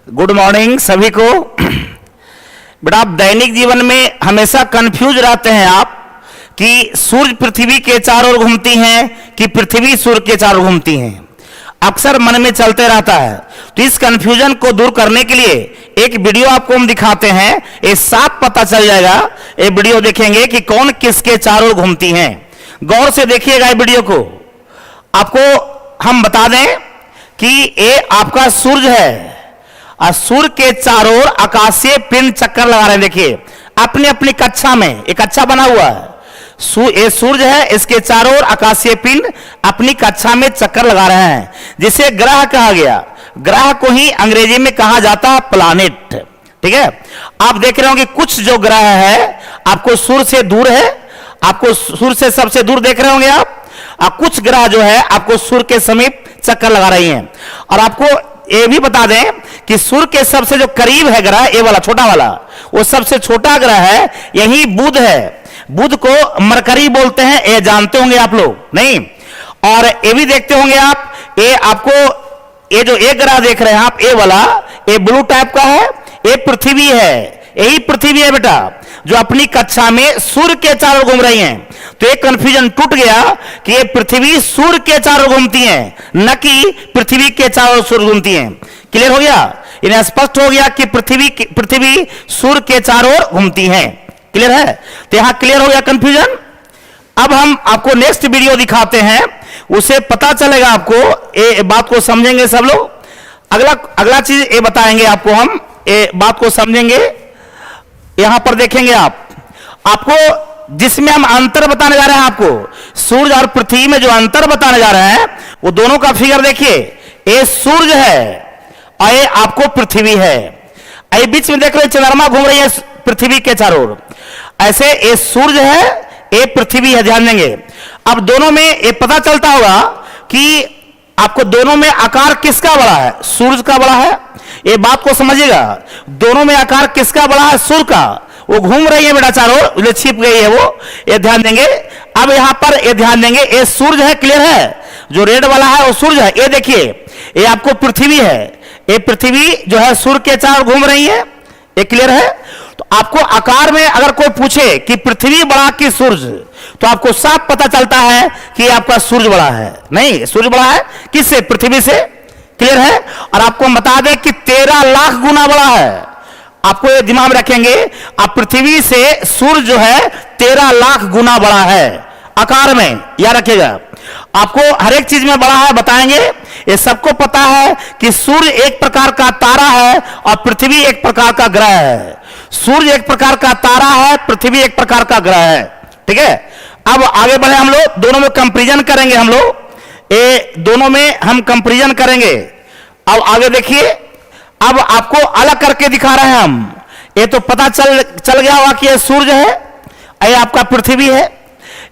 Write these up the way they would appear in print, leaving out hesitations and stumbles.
Good morning सभी को। बेटा आप दैनिक जीवन में हमेशा कंफ्यूज रहते हैं आप कि सूर्य पृथ्वी के चारों ओर घूमती हैं कि पृथ्वी सूर्य के चारों ओर घूमती हैं, अक्सर मन में चलते रहता है। तो इस कंफ्यूजन को दूर करने के लिए एक वीडियो आपको हम दिखाते हैं, ये साफ पता चल जाएगा। ये वीडियो देखेंगे कि कौन किसके चारों ओर घूमती हैं। गौर से देखिएगा ये वीडियो को। आपको हम बता दें कि ये आपका सूर्य है और सूर्य के चारों ओर आकाशीय पिंड चक्कर लगा रहे हैं। देखिए अपनी अपनी कक्षा में एक कक्षा बना हुआ है, ये सूर्य है, इसके चारों ओर आकाशीय पिंड अपनी कक्षा में चक्कर लगा रहे हैं, जिसे ग्रह कहा गया। ग्रह को ही अंग्रेजी में कहा जाता है प्लानेट। ठीक है, आप देख रहे हो कि कुछ जो ग्रह है आपको सूर्य से दूर है, आपको सूर्य से सबसे दूर देख रहे होंगे आप, और कुछ ग्रह जो है आपको सूर्य के समीप चक्कर लगा रही हैं। और आपको ये भी बता दें कि सूर्य के सबसे जो करीब है ग्रह, ये वाला छोटा वाला, वो सबसे छोटा ग्रह है, यही बुध है। बुध को मरकरी बोलते हैं, ये जानते होंगे आप लोग नहीं? और ये भी देखते होंगे आप, ये आपको ये जो एक ग्रह देख रहे हैं आप, ये वाला ये ब्लू टाइप का है, ये पृथ्वी है। यही पृथ्वी है बेटा जो अपनी कक्षा में सूर्य के चारों घूम रही हैं। तो एक कंफ्यूजन टूट गया कि ये पृथ्वी सूर्य के चारों घूमती हैं, न कि पृथ्वी के चारों सूर्य घूमती हैं। क्लियर हो गया? इन्हें स्पष्ट हो गया कि पृथ्वी सूर्य के चारों ओर घूमती हैं। क्लियर है? तो यहां क्लियर हो गया कंफ्यूजन। अब हम आपको नेक्स्ट वीडियो दिखाते हैं, उसे पता चलेगा आपको, ये बात को समझेंगे सब लोग। अगला चीज ये बताएंगे आपको, हम ये बात को समझेंगे। यहां पर देखेंगे आपको जिसमें हम अंतर बताने जा रहे हैं, आपको सूर्य और पृथ्वी में जो अंतर बताने जा रहे हैं, वो दोनों का फिगर देखिए। ये सूर्य है और ये आपको पृथ्वी है। ये बीच में देख रहे चंद्रमा घूम रही है पृथ्वी के चारों ओर। ऐसे ये सूर्य है, ये पृथ्वी है, ध्यान देंगे। अब दोनों में ये पता चलता होगा कि आपको दोनों में आकार किसका बड़ा है? सूर्य का बड़ा है। ये बात को समझिएगा, दोनों में आकार किसका बड़ा है? सूर्य का। वो घूम रही है बेटा चारों ओर, छिप गई है वो, ये ध्यान देंगे। अब यहां पर ये ध्यान देंगे, ये सूर्य है, क्लियर है? जो रेड वाला है वो सूर्य है। ये देखिए ये आपको पृथ्वी है, ये पृथ्वी जो है सूर्य के चारों घूम रही है। ये क्लियर है? तो आपको आकार में अगर कोई पूछे कि पृथ्वी बड़ा कि सूर्य, तो आपको साफ पता चलता है कि आपका सूर्य बड़ा है। नहीं, सूर्य बड़ा है किससे? पृथ्वी से। क्लियर है? और आपको हम बता दें कि 13 लाख गुना बड़ा है। आपको ये दिमाग में रखेंगे, आप पृथ्वी से सूर्य जो है 13 लाख गुना बड़ा है आकार में, याद रखिएगा। आपको हर एक चीज में बड़ा है बताएंगे। ये सबको पता है कि सूर्य एक प्रकार का तारा है और पृथ्वी एक प्रकार का ग्रह है। सूर्य एक प्रकार का तारा है, पृथ्वी एक प्रकार का ग्रह है। ठीक है, अब आगे बढ़े हम लोग, दोनों में कंपैरिजन करेंगे हम लोग। ये दोनों में हम कंपैरिजन करेंगे। अब आगे देखिए, अब आपको अलग करके दिखा रहे हैं हम। ये तो पता चल गया होगा कि ये सूर्य है, ये आपका पृथ्वी है।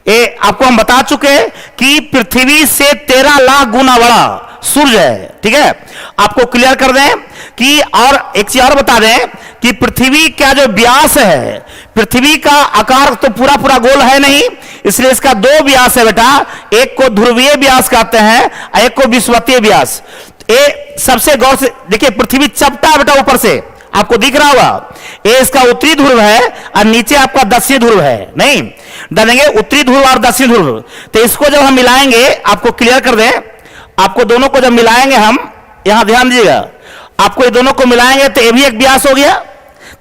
ये आपको हम बता चुके हैं कि पृथ्वी से 13 लाख गुना बड़ा सूर्य है। ठीक है, आपको क्लियर कर दें कि, और एक चीज और बता दें कि पृथ्वी का जो व्यास है, पृथ्वी का आकार तो पूरा गोल है नहीं, इसलिए इसका 2 व्यास है बेटा। एक को ध्रुवीय व्यास कहते हैं, एक को विषुवतीय व्यास। ये सबसे गौर से देखिए, पृथ्वी चपटा है बेटा ऊपर से, आपको दिख रहा होगा। ये इसका उत्तरी ध्रुव है और नीचे आपका दक्षिणी ध्रुव है। नहीं डालेंगे उत्तरी ध्रुव और दक्षिणी ध्रुव, तो इसको जब हम मिलाएंगे, आपको क्लियर कर दें, आपको दोनों को जब मिलाएंगे हम, यहां ध्यान दीजिएगा, आपको ये दोनों को मिलाएंगे तो ये भी एक व्यास हो गया।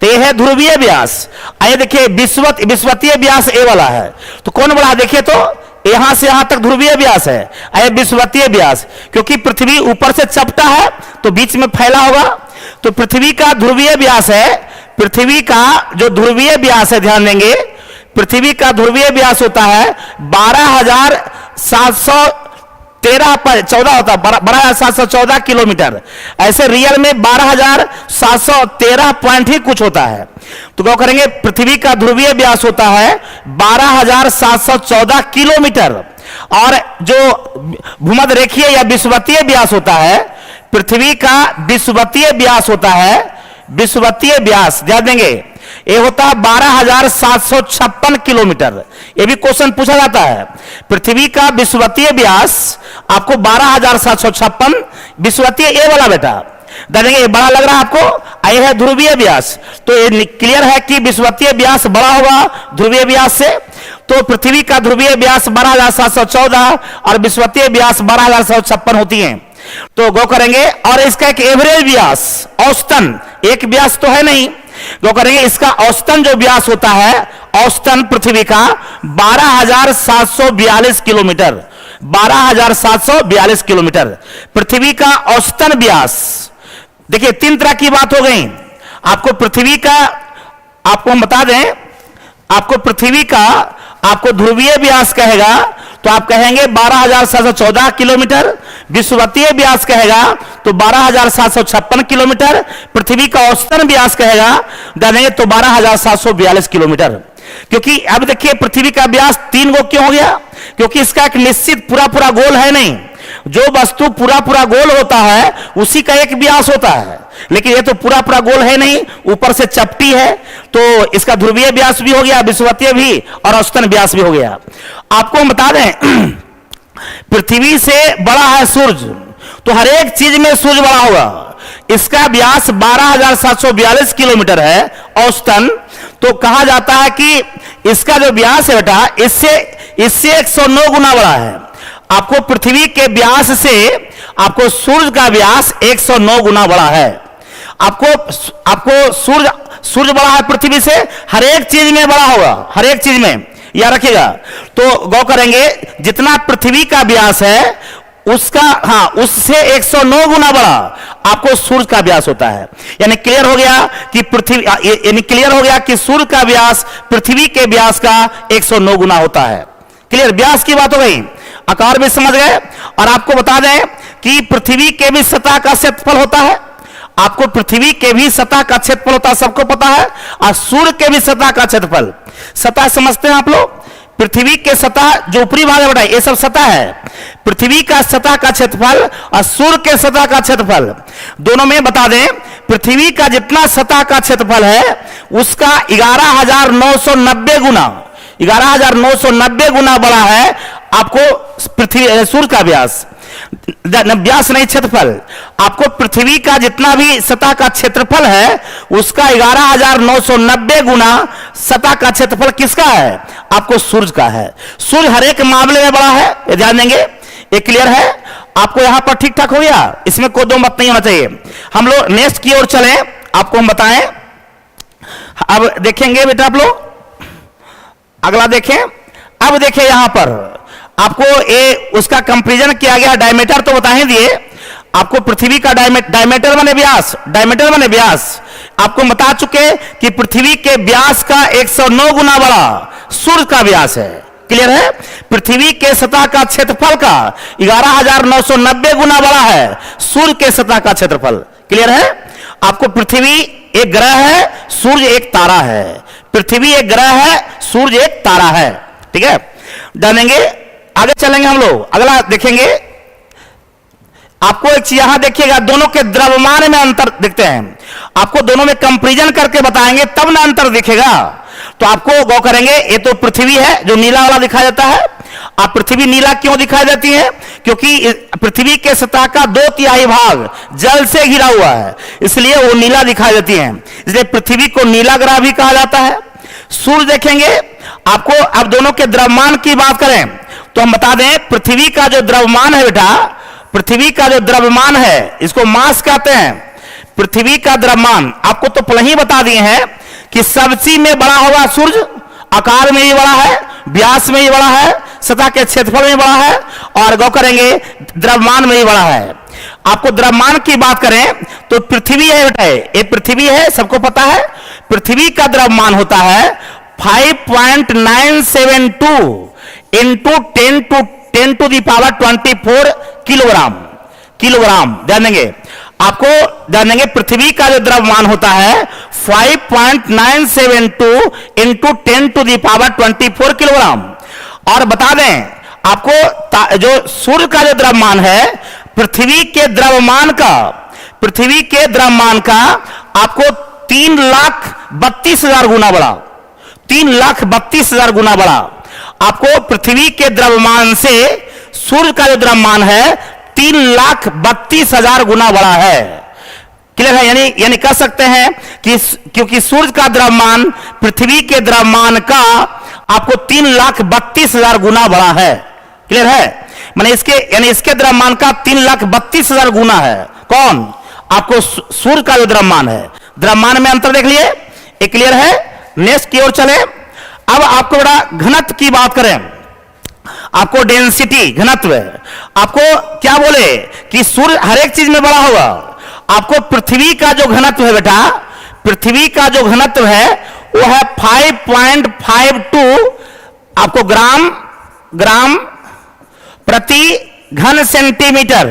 तो ये है ध्रुवीय व्यास। आइए देखिए विषुवतीय व्यास ये वाला है। तो कौन बड़ा? देखिए तो यहां से यहां तक ध्रुवीय व्यास है, आइए विषुवतीय व्यास, क्योंकि पृथ्वी ऊपर से चपटा है तो बीच में फैला होगा। तो पृथ्वी का ध्रुवीय व्यास है, पृथ्वी का जो ध्रुवीय व्यास है, ध्यान देंगे, पृथ्वी का ध्रुवीय व्यास होता है 12,713 होता है, 12,714 किलोमीटर। ऐसे रियल में 12,713 पॉइंट ही कुछ होता है। तो क्या करेंगे, पृथ्वी का ध्रुवीय व्यास होता है 12,714 किलोमीटर, और जो भूमध्य रेखीय या विषुवतीय व्यास होता है, पृथ्वी का विषुवतीय व्यास होता है, विषुवतीय व्यास ध्यान देंगे, ये होता है 12,756 किलोमीटर। ये भी क्वेश्चन पूछा जाता है। पृथ्वी का विषुवतीय व्यास आपको 12,756, विषुवतीय ए वाला बेटा, देखेंगे ये बड़ा लग रहा है आपको, ये है ध्रुवीय व्यास। तो ये क्लियर है कि विषुवतीय व्यास बड़ा होगा ध्रुवीय व्यास से। तो पृथ्वी का ध्रुवीय व्यास 12,714 और विषुवतीय व्यास 12,756 होती है। तो गौ करेंगे, और इसका एक एवरेज व्यास, औसतन, एक व्यास तो है नहीं, गौ करेंगे इसका औसतन जो व्यास होता है, औसतन पृथ्वी का 12,742 किलोमीटर, 12,742 किलोमीटर पृथ्वी का औसतन व्यास। देखिए 3 तरह की बात हो गई। आपको पृथ्वी का, आपको हम बता दें, आपको पृथ्वी का आपको ध्रुवीय व्यास कहेगा तो आप कहेंगे 12,714 किलोमीटर, विषुवतीय व्यास कहेगा तो 12,756 किलोमीटर, पृथ्वी का औसतन व्यास कहेगा जानेंगे तो 12,742 किलोमीटर। क्योंकि अब देखिए पृथ्वी का व्यास 3 गो क्यों हो गया, क्योंकि इसका एक निश्चित पूरा गोल है नहीं। जो वस्तु पूरा गोल होता है उसी का एक व्यास होता है, लेकिन ये तो पूरा गोल है नहीं, ऊपर से चपटी है, तो इसका ध्रुवीय व्यास भी हो गया, विषुवतीय भी, और औसतन व्यास भी हो गया। आपको हम बता दें पृथ्वी से बड़ा है सूर्य, तो हर एक चीज में सूर्य बड़ा होगा। इसका व्यास 12,742 किलोमीटर है औसतन, तो कहा जाता है कि इसका जो व्यास है बेटा इससे 109 गुना बड़ा है। आपको पृथ्वी के व्यास से आपको सूर्य का व्यास 109 गुना बड़ा है। आपको सूर्य बड़ा है पृथ्वी से, हर एक चीज में बड़ा होगा, हर एक चीज में, याद रखिएगा। तो गौ करेंगे जितना पृथ्वी का व्यास है उसका, उससे 109 गुना बड़ा आपको सूर्य का व्यास होता है। यानी क्लियर हो गया कि क्लियर हो गया कि सूर्य का व्यास पृथ्वी के व्यास का 109 गुना होता है। क्लियर, व्यास की बात हो गई, आकार भी समझ गए। और आपको बता दें कि पृथ्वी के भी सतह का क्षेत्रफल होता है, आपको पृथ्वी के भी सतह का क्षेत्रफल होता है, सबको पता है, और सूर्य के भी सतह का क्षेत्रफल। सतह समझते हैं आप लोग, पृथ्वी के सतह जो ऊपरी भाग है बेटा ये सब सतह है। पृथ्वी का सतह का क्षेत्रफल और सूर्य के सतह का क्षेत्रफल दोनों में बता दें, पृथ्वी का जितना सतह का क्षेत्रफल है उसका 11,990 गुना, 11,990 गुना बड़ा है आपको पृथ्वी सूर्य का व्यास नहीं क्षेत्रफल। आपको पृथ्वी का जितना भी सतह का क्षेत्रफल है उसका 11,990 गुना सतह का क्षेत्रफल किसका है, आपको सूर्य का है। सूर्य हर एक मामले में बड़ा है, ये ध्यान देंगे, ये क्लियर है आपको। यहां पर ठीक ठाक हो गया, इसमें कोई दो मत नहीं होना चाहिए। हम लोग नेक्स्ट की ओर चलें, आपको हम बताएं। अब देखेंगे बेटा आप लोग, अगला देखें। अब देखें यहां पर आपको ये उसका कंपैरिजन किया गया, डायमीटर तो बता ही दिए आपको, पृथ्वी का डायमीटर माने व्यास, डायमीटर माने व्यास आपको बता चुके कि पृथ्वी के व्यास का 109 गुना बड़ा सूर्य का व्यास है। क्लियर है, पृथ्वी के सतह का क्षेत्रफल का 11,990 गुना बड़ा है सूर्य के सतह का क्षेत्रफल। क्लियर है, आपको पृथ्वी एक ग्रह है, सूर्य एक तारा है, पृथ्वी एक ग्रह है, सूर्य एक तारा है। ठीक है, जानेंगे, आगे चलेंगे हम लोग, अगला देखेंगे। आपको एक चीज यहां देखिएगा, दोनों के द्रव्यमान में अंतर देखते हैं, आपको दोनों में कंपैरिजन करके बताएंगे तब ना अंतर दिखेगा। तो आपको गौ करेंगे, ये तो पृथ्वी है जो नीला वाला दिखाई देता है। आप पृथ्वी नीला क्यों दिखाई देती है, क्योंकि पृथ्वी के सतह का 2/3 भाग जल से घिरा हुआ है, इसलिए वो नीला दिखाई देती है, इसलिए पृथ्वी को नीला ग्रह भी कहा जाता है। सूर्य देखेंगे आपको, अब दोनों के द्रव्यमान की बात करें तो हम बता दें, पृथ्वी का जो द्रव्यमान है बेटा, पृथ्वी का जो द्रव्यमान है इसको मास कहते हैं। पृथ्वी का द्रव्यमान आपको तो पहले ही बता दिए हैं कि सब चीज में बड़ा होगा सूर्य, आकार में ही बड़ा है, व्यास में ही बड़ा है, सतह के क्षेत्रफल में बड़ा है, और गौ करेंगे द्रव्यमान में ही बड़ा है। आपको द्रव्यमान की बात करें तो पृथ्वी है बेटा, ये पृथ्वी है, सबको पता है। पृथ्वी का द्रव्यमान होता है 5.972 into 10 to the power 24 kilogram. ध्यान देंगे, आपको ध्यान देंगे, पृथ्वी का जो द्रव्यमान होता है 5.972 into 10 to the power 24 kilogram. और बता दें आपको जो सूर्य का जो द्रव्यमान है पृथ्वी के द्रव्यमान का आपको 3,32,000 गुना बड़ा, 3,32,000 गुना बड़ा आपको पृथ्वी के द्रव्यमान से सूर्य का जो द्रव्यमान है 3,32,000 गुना बड़ा है। क्लियर है? यानी कह सकते हैं कि क्योंकि सूर्य का द्रव्यमान पृथ्वी के द्रव्यमान का आपको 3,32,000 गुना बड़ा है। क्लियर है? माने इसके द्रव्यमान का 3,32,000 गुना है। कौन? आपको सूर्य का जो द्रव्यमान है, द्रव्यमान में अंतर देख लिए। ये क्लियर है? नेक्स्ट की ओर चले। अब आपको बड़ा घनत्व की बात करें, आपको डेंसिटी घनत्व, आपको क्या बोले कि सूर्य हर एक चीज में बड़ा होगा। आपको पृथ्वी का जो घनत्व है बेटा, पृथ्वी का जो घनत्व है वो है 5.52 आपको ग्राम प्रति घन सेंटीमीटर।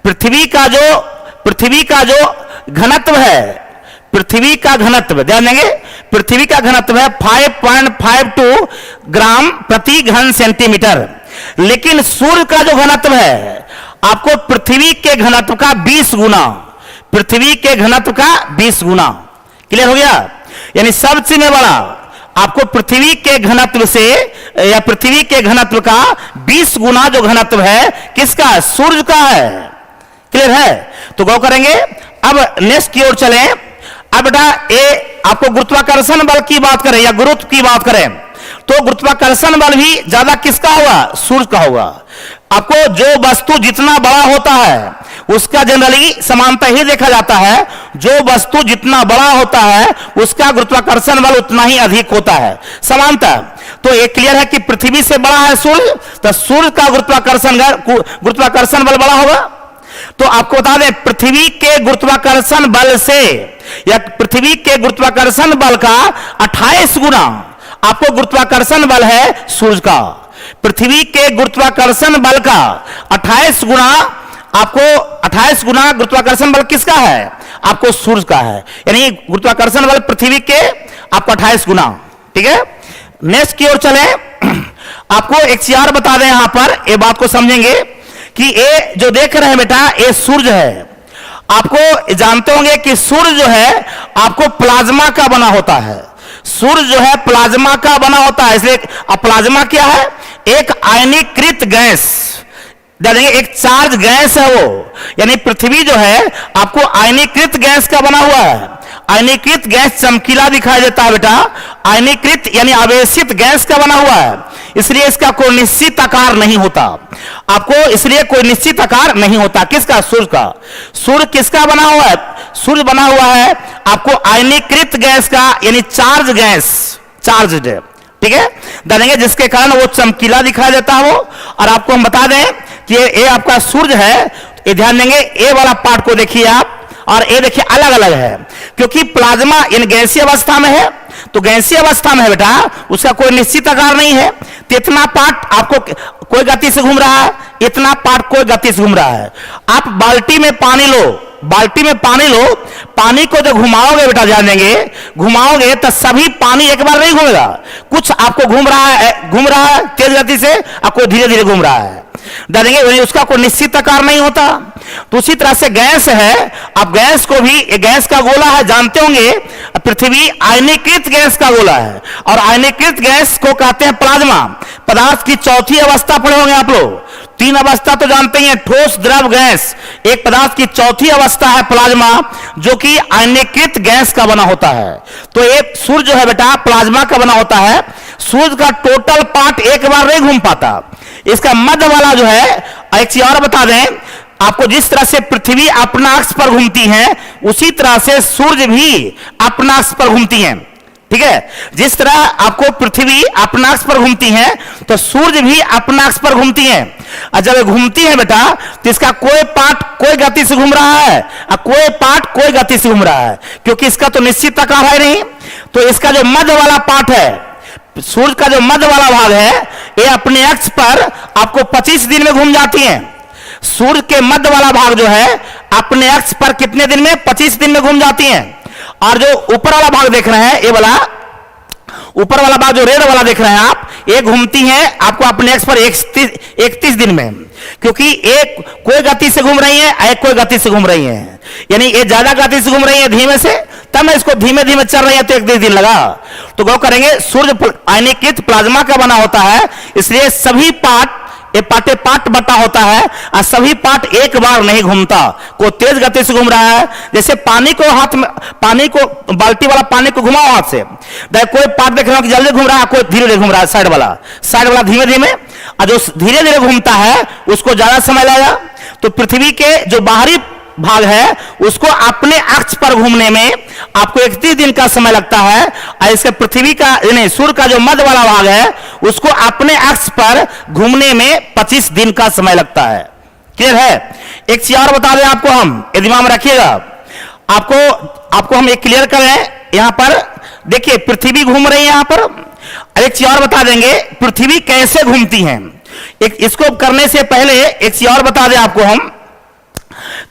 पृथ्वी का जो घनत्व है, पृथ्वी का घनत्व ध्यान देंगे, पृथ्वी का घनत्व है 5.52 ग्राम प्रति घन सेंटीमीटर। लेकिन सूर्य का जो घनत्व है आपको पृथ्वी के घनत्व का 20 गुना, पृथ्वी के घनत्व का 20 गुना। क्लियर हो गया? यानी सबसे में बड़ा आपको पृथ्वी के घनत्व से या पृथ्वी के घनत्व का 20 गुना जो घनत्व है किसका? सूर्य का है। क्लियर है? तो गौर करेंगे। अब नेक्स्ट की ओर चलें। अब बेटा ये आपको गुरुत्वाकर्षण बल की बात करें या गुरुत्व की बात करें तो गुरुत्वाकर्षण बल भी ज्यादा किसका होगा? सूर्य का होगा। आपको जो वस्तु जितना बड़ा होता है उसका जनरली समानता ही देखा जाता है, जो वस्तु जितना बड़ा होता है उसका गुरुत्वाकर्षण बल उतना ही अधिक होता है, समानता। तो ये क्लियर है कि पृथ्वी से बड़ा है सूर्य, तो सूर्य का गुरुत्वाकर्षण बल बड़ा होगा। तो आपको बता दें पृथ्वी के गुरुत्वाकर्षण बल से या पृथ्वी के गुरुत्वाकर्षण बल का 28 गुना आपको गुरुत्वाकर्षण बल है सूर्य का। पृथ्वी के गुरुत्वाकर्षण बल का 28 गुना आपको 28 गुना गुरुत्वाकर्षण बल किसका है? आपको सूर्य का है। यानी गुरुत्वाकर्षण बल पृथ्वी के आपको 28 गुना। ठीक है? नेक्स्ट की ओर चले। आपको एक चीज और बता दें, यहां पर ये बात को समझेंगे कि ये जो देख रहे हैं बेटा ये सूर्य है। आपको जानते होंगे कि सूर्य जो है आपको प्लाज्मा का बना होता है। सूर्य जो है प्लाज्मा का बना होता है। इसलिए प्लाज्मा क्या है? एक आयनीकृत गैस, एक चार्ज गैस है वो। यानी पृथ्वी जो है आपको आयनीकृत गैस का बना हुआ है। आयनीकृत गैस चमकीला दिखाई देता है बेटा, आयनीकृत यानी आवेशित गैस का बना हुआ है, इसलिए इसका कोई निश्चित आकार नहीं होता। आपको इसलिए कोई निश्चित आकार नहीं होता। किसका? सूर्य का। सूर्य किसका बना हुआ है? सूर्य बना हुआ है आपको आयनीकृत गैस का, यानी चार्ज गैस, चार्ज्ड। ठीक है? जानेंगे जिसके कारण वो चमकीला दिखाई देता है वो। और आपको हम बता दें कि ये आपका सूर्य है, ये ध्यान देंगे ए वाला पार्ट को देखिए आप, और ये देखिए अलग अलग है, क्योंकि प्लाज्मा यानी गैसीय अवस्था में है। तो गैसीय अवस्था में है बेटा, उसका कोई निश्चित आकार नहीं है। तो इतना पार्ट आपको कोई गति से घूम रहा है, इतना पार्ट कोई गति से घूम रहा है। आप बाल्टी में पानी लो, बाल्टी में पानी लो, पानी को जब घुमाओगे बेटा, ध्यान देंगे, घुमाओगे तो सभी पानी एक बार नहीं घूमेगा। कुछ आपको घूम रहा है तेज गति से, आपको धीरे धीरे घूम रहा है। देंगे उसका कोई निश्चित आकार नहीं होता। तो उसी तरह से गैस है, अब गैस को भी, गैस का गोला है, जानते होंगे पृथ्वी आयनीकृत गैस का गोला है, और आयनीकृत गैस को कहते हैं प्लाज्मा। पदार्थ की चौथी अवस्था पढ़े होंगे आप लोग। 3 अवस्था तो जानते ही हैं, ठोस, द्रव, गैस। एक पदार्थ की चौथी अवस्था है प्लाज्मा, जो कि आयनीकृत गैस का बना होता है। तो एक सूर्य जो है बेटा प्लाज्मा का बना होता है। सूर्य का टोटल पार्ट एक बार नहीं घूम पाता। इसका मध्य वाला जो है, एक चीज और बता दें आपको, जिस तरह से पृथ्वी अपना अक्ष पर घूमती है उसी तरह से सूर्य भी अपना अक्ष पर घूमती है। ठीक है? जिस तरह आपको पृथ्वी अपना अक्ष पर घूमती है तो सूर्य भी अपना अक्ष पर घूमती है। और जब घूमती है बेटा तो इसका कोई पार्ट कोई गति से घूम रहा है और कोई पार्ट कोई गति से घूम रहा है, क्योंकि इसका तो निश्चित आकार है नहीं। तो इसका जो मध्य वाला पार्ट है, सूर्य का जो मध्य वाला भाग है, ये अपने अक्ष पर आपको 25 दिन में घूम जाती है। सूर्य के मध्य वाला भाग जो है अपने अक्ष पर कितने दिन में? 25 दिन में घूम जाती है। और जो ऊपर वाला भाग देख रहे हैं, ये वाला ऊपर वाला भाग जो रेड वाला देख रहे हैं आप, ये घूमती है आपको अपने अक्ष पर 31 दिन में, क्योंकि एक कोई गति से घूम रही है, एक कोई गति से घूम रही है। यानी ये ज्यादा गति से घूम रही है धीमे से, तब मैं इसको धीमे धीमे चल रही है तो 1 दिन लगा। तो गौर करेंगे सूर्य आयनीकृत प्लाज्मा का बना होता है, इसलिए सभी पार्ट ये पाटे पाट बटा होता है और सभी पार्ट एक बार नहीं घूमता, कोई तेज गति से घूम रहा है, जैसे पानी को हाथ में, पानी को बाल्टी वाला पानी को घुमाओ हाथ से, कोई पार्ट देख रहा हूं कि जल्दी घूम रहा है, कोई धीरे धीरे घूम रहा है, साइड वाला धीमे धीमे, और जो धीरे धीरे घूमता है उसको ज्यादा समय लगेगा। तो पृथ्वी के जो बाहरी भाग है उसको अपने अक्ष पर घूमने में आपको 31 दिन का समय लगता है, और इसके पृथ्वी का यानी सूर्य का जो मध्य वाला भाग है उसको अपने अक्ष पर घूमने में 25 दिन का समय लगता है। क्लियर है? एक चीज और बता दें आपको, हम ये दिमाग में रखिएगा, आपको हम एक क्लियर करें। यहां पर देखिए पृथ्वी घूम रही है यहां पर, और एक चीज और बता देंगे पृथ्वी कैसे घूमती है। इसको करने से पहले एक चीज और बता दें आपको हम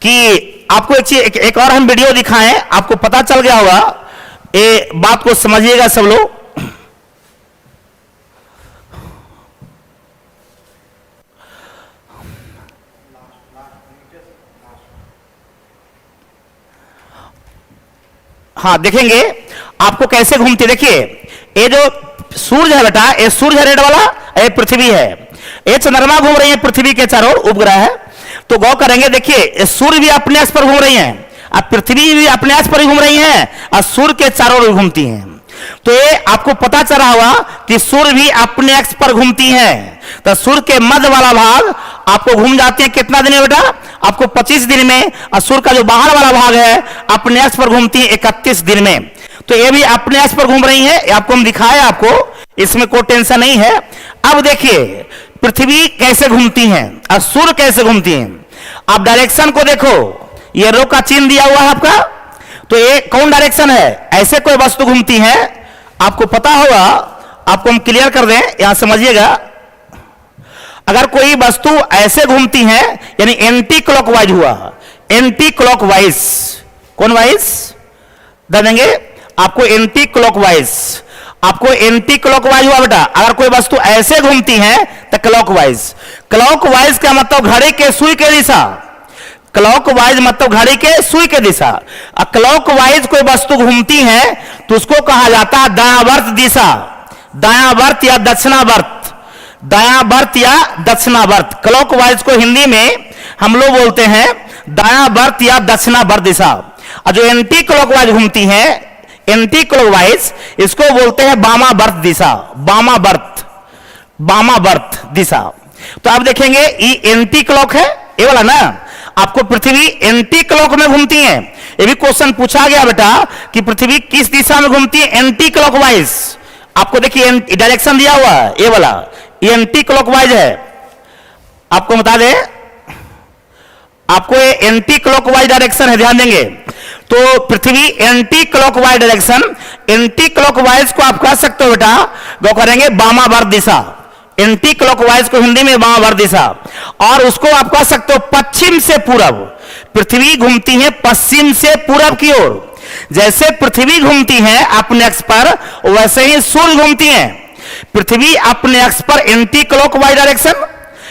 कि आपको एक और हम वीडियो दिखाएं, आपको पता चल गया होगा, ये बात को समझिएगा सब लोग। हाँ देखेंगे आपको कैसे घूमती। देखिए ये जो सूर्य है बेटा, ये सूर्य है रेड वाला, ये पृथ्वी है, ये चंद्रमा घूम रही है पृथ्वी के चारों ओर, उपग्रह है। तो गौर करेंगे, देखिए सूर्य भी अपने अक्ष पर घूम रही है, और पृथ्वी भी अपने अक्ष पर ही घूम रही है, और सूर्य के चारों ओर घूमती हैं। तो ये आपको पता चला होगा कि सूर्य भी अपने अक्ष पर घूमती है। तो सूर्य के मध्य वाला भाग आपको घूम जाते हैं कितना दिन में बेटा? आपको 25 दिन में, और सूर्य का जो बाहर वाला भाग है अपने अक्ष पर घूमती है 31 दिन में। तो ये भी अपने अक्ष पर घूम रही है, आपको हम दिखाए, आपको इसमें कोई टेंशन नहीं है। अब देखिए पृथ्वी कैसे घूमती है और सूर्य कैसे घूमती है। आप डायरेक्शन को देखो, ये रो का चिन्ह दिया हुआ है आपका, तो ये कौन डायरेक्शन है? ऐसे कोई वस्तु घूमती है, आपको पता होगा, आपको हम क्लियर कर दें, यहां समझिएगा। अगर कोई वस्तु ऐसे घूमती है यानी एंटी क्लॉकवाइज हुआ, एंटी क्लॉकवाइज, कौन वाइज देंगे आपको? एंटी क्लॉकवाइज, आपको एंटी क्लॉकवाइज हुआ बेटा। अगर कोई वस्तु ऐसे घूमती है तो क्लॉकवाइज। क्लॉकवाइज का मतलब घड़ी के सुई के दिशा, क्लॉकवाइज मतलब घड़ी के सुई के दिशा। क्लॉकवाइज कोई वस्तु घूमती है तो उसको कहा जाता है दायावर्त दिशा, दायावर्त या दक्षिणावर्त, दायावर्त या दक्षिणावर्त। क्लॉकवाइज को हिंदी में हम लोग बोलते हैं दायावर्त या दक्षिणावर्त दिशा। और जो एंटी क्लॉकवाइज घूमती है, एंटी क्लॉकवाइज, इसको बोलते हैं वामावर्त दिशा, वामावर्त, वामावर्त दिशा। तो आप देखेंगे ये एंटी क्लॉक है, ये वाला ना, आपको पृथ्वी एंटी क्लॉक में घूमती है। ये भी क्वेश्चन पूछा गया बेटा कि पृथ्वी किस दिशा में घूमती है? Anti clockwise. आपको देखिए डायरेक्शन दिया हुआ है, ये वाला, ये एंटी क्लॉकवाइज है। आपको बता दें, आपको ये एंटी क्लॉकवाइज डायरेक्शन है, ध्यान देंगे। तो पृथ्वी anti clockwise direction, anti clockwise को आप कह सकते हो बेटा, वो करेंगे वामावर्त दिशा। एंटी क्लॉकवाइज को हिंदी में वामावर्त दिशा। और उसको आप कह सकते हो पश्चिम से पूरब। पृथ्वी घूमती है पश्चिम से पूरब की ओर। जैसे पृथ्वी घूमती है अपने अक्ष पर, वैसे ही सूर्य घूमती है। पृथ्वी अपने अक्ष पर एंटी क्लॉकवाइज डायरेक्शन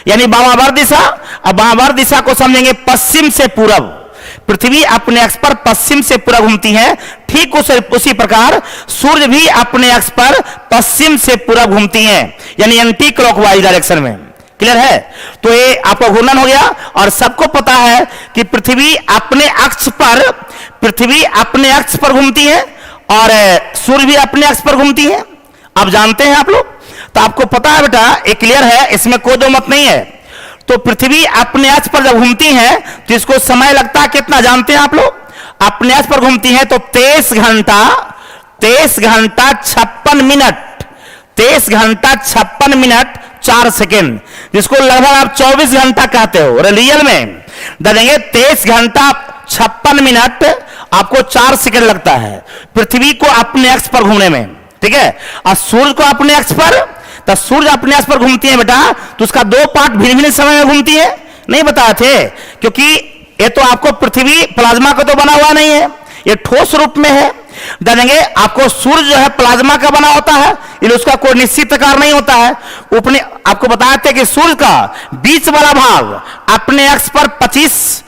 यानी वामावर्त दिशा, अब वामावर्त दिशा को समझेंगे पश्चिम से पूरब। पृथ्वी अपने अक्ष पर पश्चिम से पूरब घूमती है, ठीक उसी प्रकार सूर्य भी अपने अक्ष पर पश्चिम से पूरब घूमती है, यानी एंटी क्लॉकवाइज डायरेक्शन में। क्लियर है? तो ये आपका घूर्णन हो गया। और सबको पता है कि पृथ्वी अपने अक्ष पर, पृथ्वी अपने अक्ष पर घूमती है और सूर्य भी अपने अक्ष पर घूमती है। आप जानते हैं आप लोग, तो आपको पता है बेटा, ये क्लियर है, इसमें कोई दो मत नहीं है। तो पृथ्वी अपने अक्ष पर जब घूमती है तो इसको समय लगता है कितना, जानते हैं आप लोग? अपने अक्ष पर घूमती है तो 23 घंटा 56 मिनट, 23 घंटा 56 मिनट 4 सेकेंड, जिसको लगभग आप 24 घंटा कहते हो। रियल में देंगे 23 घंटा 56 मिनट आपको 4 सेकेंड लगता है पृथ्वी को अपने अक्ष पर घूमने में। ठीक है? और सूर्य को अपने अक्ष पर, तो सूर्य अपने अक्ष पर घूमती है बेटा, तो उसका 2 पार्ट भिन्न भिन्न समय में घूमती है। नहीं बताए थे, क्योंकि ये तो आपको पृथ्वी प्लाज्मा का तो बना हुआ नहीं है, ये ठोस रूप में है। देंगे आपको सूर्य जो है प्लाज्मा का बना होता है, इसलिए उसका कोई निश्चित आकार नहीं होता है। अपने आपको बताए थे कि सूर्य का बीच वाला भाग अपने अक्ष पर 25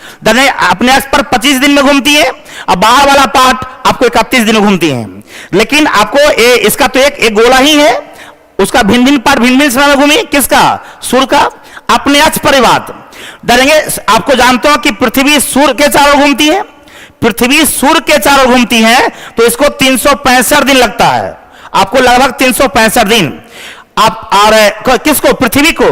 दिन में घूमती है, और बाहर वाला पार्ट आपको 31 दिन में घूमती है। लेकिन आपको इसका तो एक गोला ही है, उसका भिन्न भिन्न पार्ट भिन्न भिन्न समय में घूमी, किसका? सूर्य का। अपने अक्ष पर बात डालेंगे। आपको जानते हो कि पृथ्वी सूर्य के चारों घूमती है, पृथ्वी सूर्य के चारों घूमती है, तो इसको 365 दिन लगता है, आपको लगभग 365 दिन। आप और किसको? पृथ्वी को।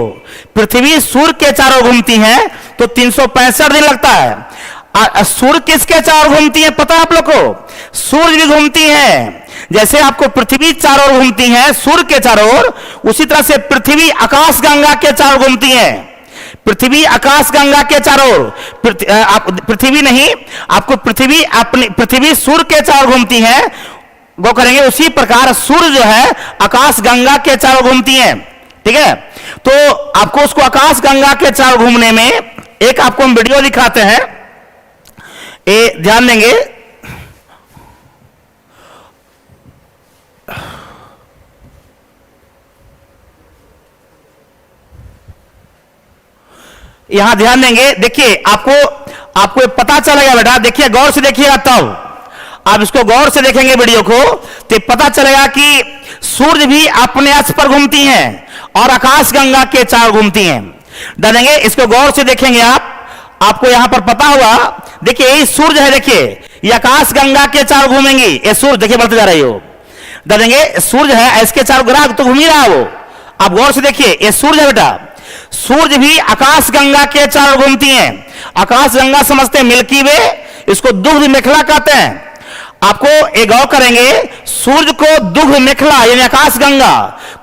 पृथ्वी सूर्य के चारों घूमती है तो 365 दिन लगता है। सूर्य किसके चारों घूमती है पता है आप लोग को? सूर्य भी घूमती है। जैसे आपको पृथ्वी चारों ओर घूमती है सूर्य के चारों ओर, उसी तरह से पृथ्वी आकाश गंगा के चारों घूमती है। पृथ्वी आकाश गंगा के चारों ओर, पृथ्वी नहीं, आपको पृथ्वी अपनी पृथ्वी सूर्य के चारों घूमती है, वो करेंगे। उसी प्रकार सूर्य जो है आकाश गंगा के चारों घूमती है, ठीक है। तो आपको उसको आकाश गंगा के चारों घूमने में एक आपको हम वीडियो दिखाते हैं, ये ध्यान देंगे। यहां ध्यान देंगे, देखिए आपको पता चलेगा बेटा, देखिए गौर से देखिएगा, तब आप इसको गौर से देखेंगे वीडियो को तो पता चलेगा कि सूर्य भी अपने अक्ष पर घूमती हैं और आकाश गंगा के चारों घूमती हैं। डालेंगे इसको गौर से देखेंगे आपको यहां पर पता हुआ। देखिए यही सूर्य है, देखिए ये आकाश गंगा के चारों घूमेंगी, ये सूर्य देखिए बढ़ते जा रही हो। डालेंगे सूर्य है, इसके चारों ग्रह तो घूम ही रहा वो, आप गौर से देखिए ये सूर्य है बेटा। सूर्य भी आकाश गंगा के चारों घूमती हैं। आकाश गंगा समझते हैं मिल्की वे, इसको दुग्ध मेखला कहते हैं। आपको एक गौर करेंगे, सूर्य को दुग्ध मेखला यानी आकाश गंगा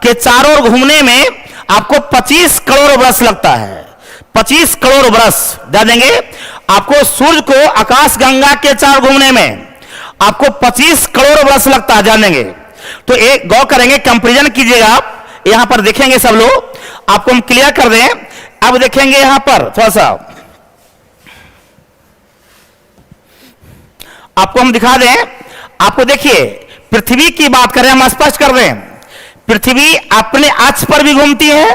के चारों ओर घूमने में आपको 25 करोड़ वर्ष लगता है। 25 करोड़ वर्ष दे देंगे आपको। सूर्य को आकाश गंगा के चारों घूमने में आपको 25 करोड़ वर्ष लगता है, जानेंगे। तो एक गौर करेंगे, कंपेरिजन कीजिएगा आप, यहां पर देखेंगे सब लोग, आपको हम क्लियर कर दें। अब देखेंगे यहां पर थोड़ा सा आपको हम दिखा दें। आपको देखिए पृथ्वी की बात करें, हम स्पष्ट कर दें, पृथ्वी अपने अक्ष पर भी घूमती है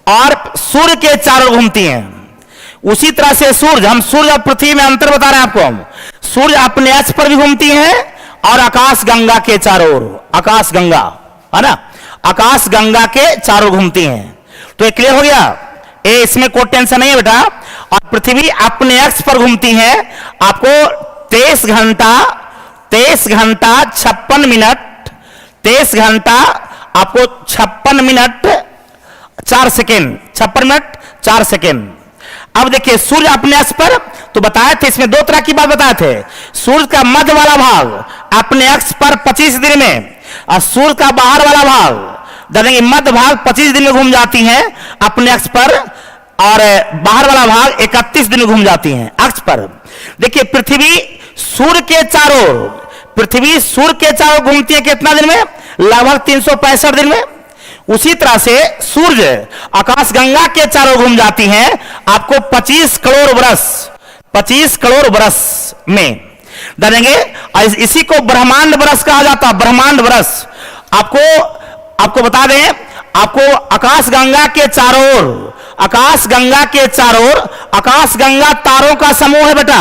और सूर्य के चारों घूमती है। उसी तरह से सूर्य, हम सूर्य और पृथ्वी में अंतर बता रहे हैं आपको हम। सूर्य अपने अक्ष पर भी घूमती है और आकाश गंगा के चारों ओर, आकाश गंगा है ना, आकाश गंगा के चारों घूमती हैं। तो ये क्लियर हो गया, ये इसमें कोई टेंशन नहीं है बेटा। और पृथ्वी अपने अक्ष पर घूमती है। आपको 23 घंटा 56 मिनट 23 घंटा आपको 56 मिनट 4 सेकेंड 56 मिनट 4 सेकेंड। अब देखिए सूर्य अपने अक्ष पर, तो बताए थे इसमें दो तरह की बात बताए थे। सूर्य का मध्य वाला भाग अपने अक्ष पर 25 दिन में, और सूर्य का बाहर वाला भाग देखेंगे मध्य भाग 25 दिन में घूम जाती हैं अपने अक्ष पर, और बाहर वाला भाग 31 दिन में घूम जाती हैं अक्ष पर। देखिए पृथ्वी सूर्य के चारों घूमती है कितना दिन में? लगभग 365 दिन में। उसी तरह से सूर्य आकाश गंगा के चारों घूम जाती हैं आपको 25 करोड़ वर्ष में डालेंगे। इसी को ब्रह्मांड वर्ष कहा जाता है, ब्रह्मांड वर्ष। आपको बता दें, आपको आकाश गंगा के चारों ओर, आकाश गंगा तारों का समूह है बेटा,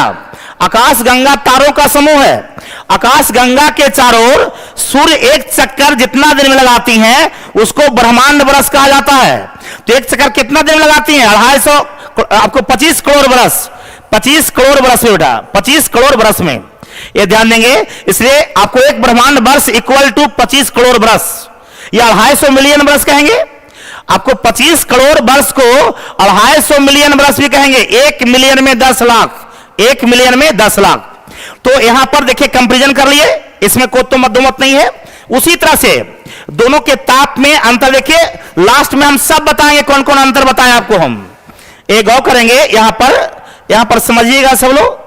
आकाश गंगा तारों का समूह है। आकाश गंगा के चारों ओर सूर्य एक चक्कर जितना दिन में लगाती हैं उसको ब्रह्मांड वर्ष कहा जाता है। तो एक चक्कर कितना दिन में लगाती हैं? 250, आपको 25 करोड़ वर्ष, 25 करोड़ वर्ष में बेटा, 25 करोड़ वर्ष में, ये ध्यान देंगे। इसलिए आपको एक ब्रह्मांड वर्ष इक्वल टू 25 करोड़ वर्ष या 250 मिलियन वर्ष कहेंगे। आपको 25 करोड़ वर्ष को 250 मिलियन वर्ष भी कहेंगे। 1 मिलियन में 10 लाख, 1 मिलियन में 10 लाख। तो यहां पर देखिए कंपैरिजन कर लिए, इसमें कोई तो मत नहीं है। उसी तरह से दोनों के ताप में अंतर देखिए, लास्ट में हम सब बताएंगे कौन कौन अंतर बताएं आपको हम। एक गौर करेंगे यहां पर समझिएगा सब लोग,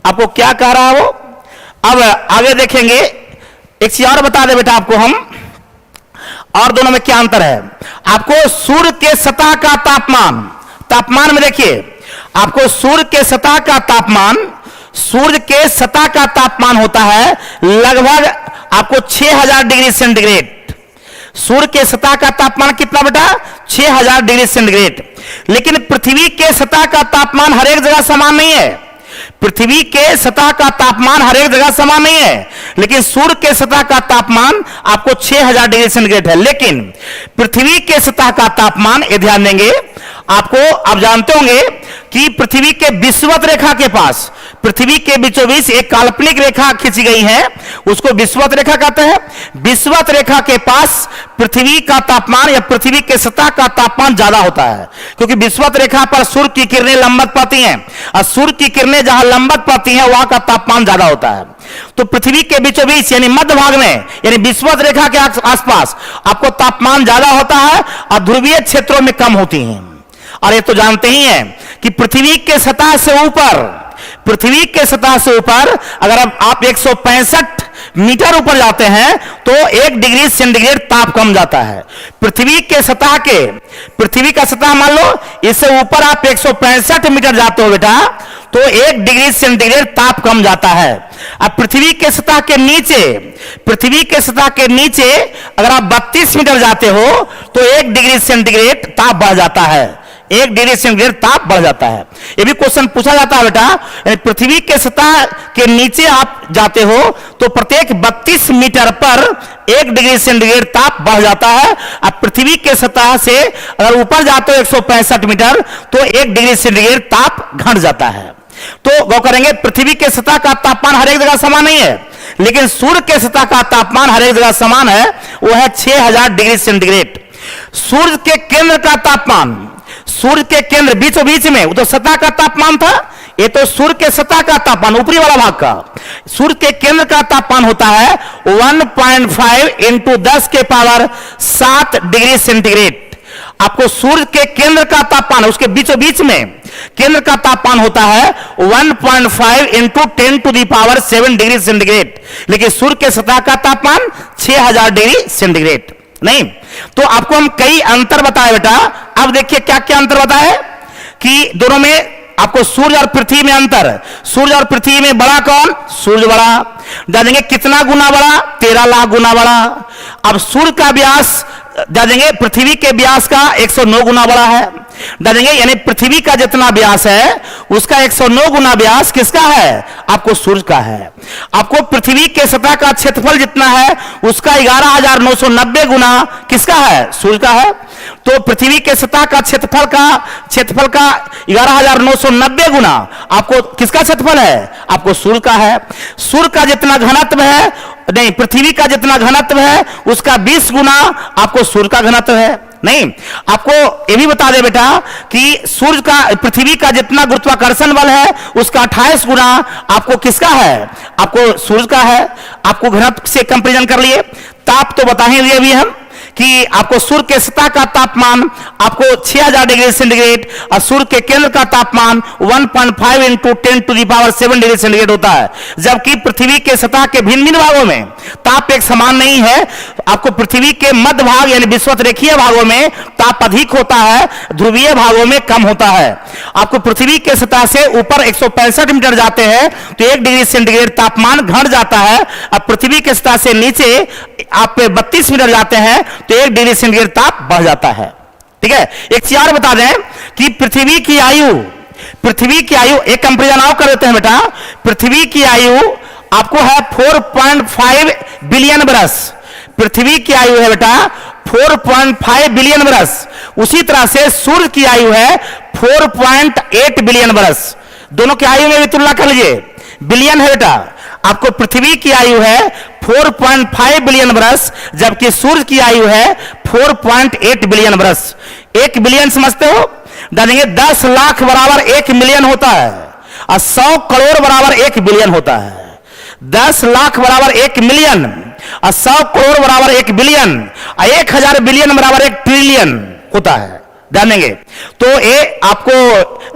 आपको क्या कह रहा है वो। अब आगे देखेंगे, एक चीज और बता दे बेटा आपको हम, और दोनों में क्या अंतर है। आपको सूर्य के सतह का तापमान में देखिए, आपको सूर्य के सतह का तापमान होता है लगभग आपको 6000 डिग्री सेंटीग्रेड। सूर्य के सतह का तापमान कितना बेटा? 6000 डिग्री सेंटीग्रेड। लेकिन पृथ्वी के सतह का तापमान हर एक जगह समान नहीं है। पृथ्वी के सतह का तापमान हर एक जगह समान नहीं है, लेकिन सूर्य के सतह का तापमान आपको 6000 डिग्री सेंटीग्रेड है। लेकिन पृथ्वी के सतह का तापमान, ये ध्यान देंगे आपको, आप जानते होंगे कि पृथ्वी के विषुवत रेखा के पास, पृथ्वी के बीचों बीच एक काल्पनिक रेखा खींची गई है, उसको विषुवत रेखा कहते हैं। विषुवत रेखा के पास पृथ्वी का तापमान या पृथ्वी के सतह का तापमान ज्यादा होता है, क्योंकि विषुवत रेखा पर सूर्य की किरणें लंबवत पड़ती हैं, और सूर्य की किरणें जहां लंबवत पड़ती हैं वहां का तापमान ज्यादा होता है। तो पृथ्वी के बीचों बीच यानी मध्य भाग में, यानी विषुवत रेखा के आसपास आपको तापमान ज्यादा होता है और ध्रुवीय क्षेत्रों में कम होती हैं। और ये तो जानते ही हैं कि पृथ्वी के सतह से ऊपर, पृथ्वी के सतह से ऊपर अगर आप 165 मीटर ऊपर जाते हैं तो 1 डिग्री सेंटीग्रेड ताप कम जाता है। पृथ्वी के सतह के, पृथ्वी का सतह मान लो इससे ऊपर आप 165 मीटर जाते हो बेटा, तो 1 डिग्री सेंटीग्रेड ताप कम जाता है। अब पृथ्वी के सतह के नीचे, पृथ्वी के सतह के नीचे अगर आप 32 मीटर जाते हो तो 1 डिग्री सेंटीग्रेड ताप बढ़ जाता है, 1 डिग्री सेंटीग्रेड ताप बढ़ जाता है। यह भी क्वेश्चन पूछा जाता है बेटा, पृथ्वी के सतह के नीचे आप जाते हो तो प्रत्येक 32 मीटर पर 1 डिग्री सेंटीग्रेड ताप बढ़ जाता है। अब पृथ्वी के सतह से अगर ऊपर जाते हो 165 मीटर तो 1 डिग्री सेंटीग्रेड ताप घट जाता है। तो गौर करेंगे, पृथ्वी के सतह का तापमान हर एक जगह समान नहीं है, लेकिन सूर्य के सतह का तापमान हर एक जगह समान है, वो है 6000 डिग्री सेंटीग्रेड। सूर्य के केंद्र का तापमान, सूर्य के केंद्र बीचों बीच में, वो तो सतह का तापमान था, ये तो सूर्य के सतह का तापमान ऊपरी वाला भाग का, सूर्य के केंद्र का तापमान होता है 1.5 इंटू 10 के पावर 7 डिग्री सेंटीग्रेड। आपको सूर्य के केंद्र का तापमान, उसके बीचों बीच में केंद्र का तापमान होता है 1.5 into 10 to the power 7 degree centigrade, लेकिन सूर्य के सतह का तापमान 6000 डिग्री सेंटीग्रेड नहीं। तो आपको हम कई अंतर बताए बेटा। अब देखिए क्या क्या अंतर बताए कि दोनों में आपको सूर्य और पृथ्वी में अंतर। सूर्य और पृथ्वी में बड़ा कौन? सूर्य बड़ा। जानेंगे कितना गुना बड़ा? 13 लाख गुना बड़ा। अब सूर्य का व्यास जानेंगे पृथ्वी के व्यास का 109 गुना बड़ा है। जानेंगे यानी पृथ्वी का जितना व्यास है उसका 109 गुना व्यास किसका है? आपको सूर्य का है। आपको पृथ्वी के सतह का क्षेत्रफल जितना है उसका 11990 गुना किसका है? सूर्य का है। तो पृथ्वी के सतह का क्षेत्रफल का 11990 गुना आपको किसका क्षेत्रफल है? आपको सूर्य का है। सूर्य का जितना घनत्व है, नहीं, पृथ्वी का जितना घनत्व है उसका 20 गुना आपको सूर्य का घनत्व है। नहीं, आपको यह भी बता दे बेटा कि सूर्य का, पृथ्वी का जितना गुरुत्वाकर्षण बल है उसका 28 गुना आपको किसका है? आपको सूर्य का है। आपको घनत्व से कंपैरिजन कर लिए। ताप तो बता ही दिए अभी हम कि आपको सूर्य के सतह का तापमान आपको 6000 डिग्री सेंटीग्रेड और सूर्य के केंद्र का तापमान 1.5 into 10 to the power 7 degree centigrade होता है। जबकि पृथ्वी के सतह के भिन्न भिन्न भागों में ताप एक समान नहीं है। आपको पृथ्वी के मध्य भाग यानी विषुवत रेखीय भागों में ताप अधिक होता है, ध्रुवीय भागों में कम होता है। आपको पृथ्वी के सतह से ऊपर 165 मीटर जाते हैं तो 1 डिग्री सेंटीग्रेड तापमान घट जाता है। अब पृथ्वी के सतह से नीचे आप 32 मीटर जाते हैं तो 1 डिग्री सेंटीग्रेड ताप बढ़ जाता है। ठीक है। एक चीज और बता दें कि पृथ्वी की आयु एक कंपेरिजन और कर देते हैं बेटा। पृथ्वी की आयु आपको है 4.5 बिलियन बरस। पृथ्वी की आयु है बेटा 4.5 बिलियन बरस। उसी तरह से सूर्य की आयु है 4.8 बिलियन बरस। दोनों की आयु में भी तुलना कर लीजिए, बिलियन है बेटा। आपको पृथ्वी की आयु है 4.5 बिलियन बरस, जबकि सूर्य की आयु है 4.8 बिलियन बरस। 1 बिलियन समझते हो? जानेंगे 10 लाख बराबर 1 मिलियन होता है और 100 करोड़ बराबर 1 बिलियन होता है। 10 लाख बराबर 1 मिलियन और 100 करोड़ बराबर 1 बिलियन और 1000 बिलियन बराबर 1 ट्रिलियन होता है। जानेंगे तो ये आपको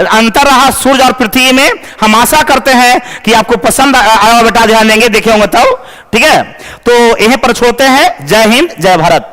अंतर रहा सूर्य और पृथ्वी में। हम आशा करते हैं कि आपको पसंद आया बेटा। ध्यान देंगे, देखे होंगे तो ठीक है। तो यहीं पर छोड़ते हैं। जय हिंद, जय भारत।